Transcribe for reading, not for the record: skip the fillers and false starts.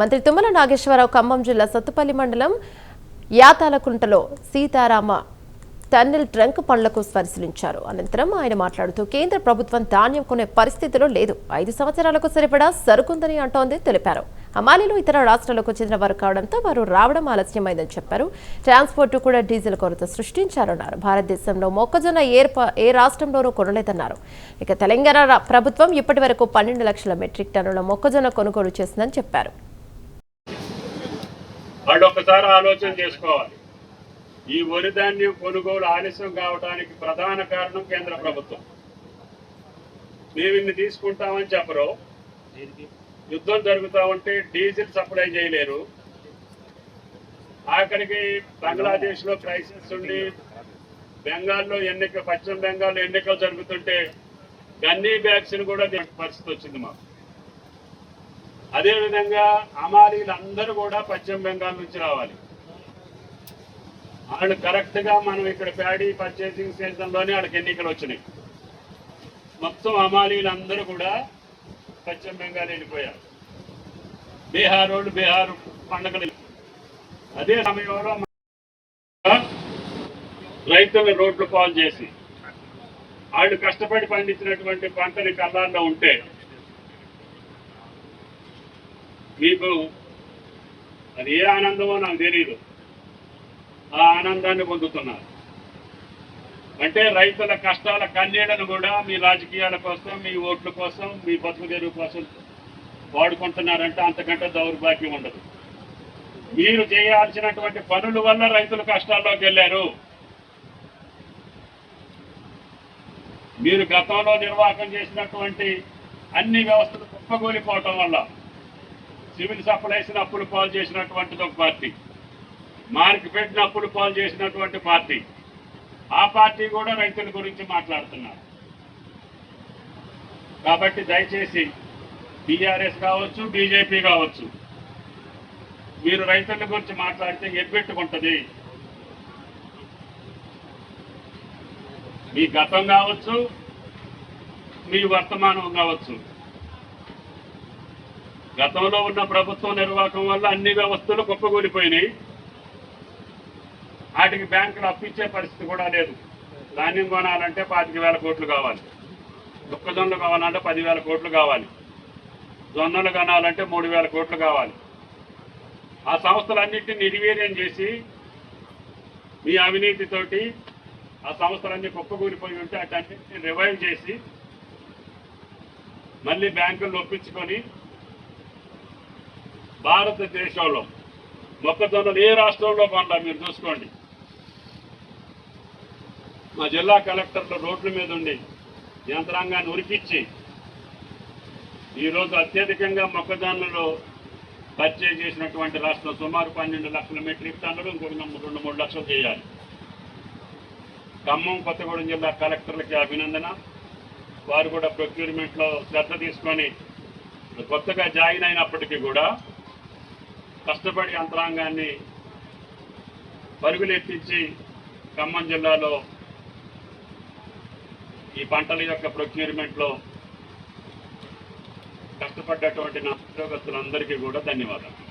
మంత్రి తుమ్మల నాగేశ్వరరావు ఖమ్మం జిల్లా సత్తుపల్లి మండలం యాతాలకుంటలో సీతారామ టన్నెల్ ట్రంక్ పనులకు పరిశీలించారు. అనంతరం ఆయన మాట్లాడుతూ కేంద్ర ప్రభుత్వం ధాన్యం కొనే పరిస్థితిలో లేదు, 5 సంవత్సరాలకు సరిపడా సరుకుందని అంటోంది తెలిపారు. హమాలీలు ఇతర రాష్ట్రాలకు చెందిన వారు కావడంతో వారు రావడం ఆలస్యమైందని చెప్పారు. ట్రాన్స్పోర్ట్ కూడా డీజిల్ కొరత సృష్టించారన్నారు. భారతదేశంలో మొక్కజొన్న ఏ రాష్ట్రంలోనూ కొనలేదన్నారు. ఇక తెలంగాణ ప్రభుత్వం ఇప్పటి వరకు 12 లక్షల మెట్రిక్ టన్నుల మొక్కజొన్న కొనుగోలు చేసిందని చెప్పారు. ఈ వరి ధాన్యం కొనుగోలు ఆలస్యం కావడానికి ప్రధాన కారణం కేంద్ర ప్రభుత్వం. మేము ఇన్ని తీసుకుంటామని చెప్పరు, యుద్ధం జరుగుతూ ఉంటే డీజిల్ సప్లై చేయలేరు. ఆఖరికి బంగ్లాదేశ్ లో క్రైసిస్ ఉండి బెంగాల్లో పశ్చిమ బెంగాల్లో ఎన్నికలు జరుగుతుంటే గన్నీ బ్యాగ్స్ కూడా పరిస్థితి వచ్చింది మాకు. అదేవిధంగా హమాలీలందరూ కూడా పశ్చిమ బెంగాల్ నుంచి రావాలి. వాళ్ళు కరెక్ట్ గా మనం ఇక్కడ ప్యాడీ పర్చేసింగ్ సీజన్ లోనే వాళ్ళకి ఎన్నికలు వచ్చినాయి. మొత్తం హమాలీలందరూ కూడా పశ్చిమ బెంగాల్ వెళ్ళిపోయారు. బీహార్ వాళ్ళు బీహార్ పండుగలు. అదే సమయంలో రైతులను రోడ్లు పాలు చేసి వాళ్ళు కష్టపడి పండించినటువంటి పంటని కళ్ళాల్లో ఉంటే మీకు అది ఏ ఆనందమో నాకు తెలియదు. ఆ ఆనందాన్ని పొందుతున్నారు. అంటే రైతుల కష్టాల కన్నీళ్లను కూడా మీ రాజకీయాల కోసం, మీ ఓట్ల కోసం, మీ బతుకు తెరువు కోసం వాడుకుంటున్నారంటే అంతకంటే దౌర్భాగ్యం ఉండదు. మీరు చేయాల్సినటువంటి పనుల వల్ల రైతులు కష్టాల్లోకి వెళ్ళారు. మీరు గతంలో నిర్వాహకం చేసినటువంటి అన్ని వ్యవస్థలు కుప్పగూలిపోవటం వల్ల సివిల్ సప్లైస్ అప్పులు పాలు చేసినటువంటిది ఒక పార్టీ, మార్కెట్ అప్పులు పాలు చేసినటువంటి పార్టీ. ఆ పార్టీ కూడా రైతుల గురించి మాట్లాడుతున్నారు. కాబట్టి దయచేసి టీఆర్ఎస్ కావచ్చు, బీజేపీ కావచ్చు, మీరు రైతుల గురించి మాట్లాడితే ఎబ్బెట్టుకుంటుంది. మీ గతం కావచ్చు, మీ వర్తమానం కావచ్చు. గతంలో ఉన్న ప్రభుత్వం నిర్వాహకం వల్ల అన్ని వ్యవస్థలు కుప్పగూలిపోయినాయి. వాటికి బ్యాంకులు అప్పిచ్చే పరిస్థితి కూడా లేదు. ధాన్యం కొనాలంటే 25,000 కోట్లు కావాలి, మొక్కజొన్నలు కావాలంటే 10,000 కోట్లు కావాలి, జొన్నలు కొనాలంటే 3,000 కోట్లు కావాలి. ఆ సంస్థలన్నింటినీ నిర్వీర్యం చేసి మీ అవినీతితోటి ఆ సంస్థలన్నీ కుప్పకూలిపోయి ఉంటే అటన్నింటినీ రివైవ్ చేసి మళ్ళీ బ్యాంకులను ఒప్పించుకొని భారతదేశంలో మొక్కజొన్నలు ఏ రాష్ట్రంలో కొనాలి మీరు చూసుకోండి. మా జిల్లా కలెక్టర్లు రోడ్ల మీద ఉండి యంత్రాంగాన్ని ఉరికిచ్చి ఈరోజు అత్యధికంగా మొక్కజొన్నలు పర్చేజ్ చేసినటువంటి రాష్ట్రం సుమారు 12 లక్షల మెట్రిక్ టన్నులు, ఇంకొక 2-3 లక్షలు చేయాలి. ఖమ్మం, కొత్తగూడెం జిల్లా కలెక్టర్లకి అభినందన. వారు కూడా ప్రొక్యూర్మెంట్లో శ్రద్ధ తీసుకొని కొత్తగా జాయిన్ అయినప్పటికీ కూడా కష్టపడి యంత్రాంగాన్ని పరుగులెత్తించి ఖమ్మం జిల్లాలో ఈ పంటల యొక్క ప్రొక్యూర్మెంట్లో కష్టపడ్డటువంటి నా ఉద్యోగస్తులందరికీ కూడా ధన్యవాదాలు.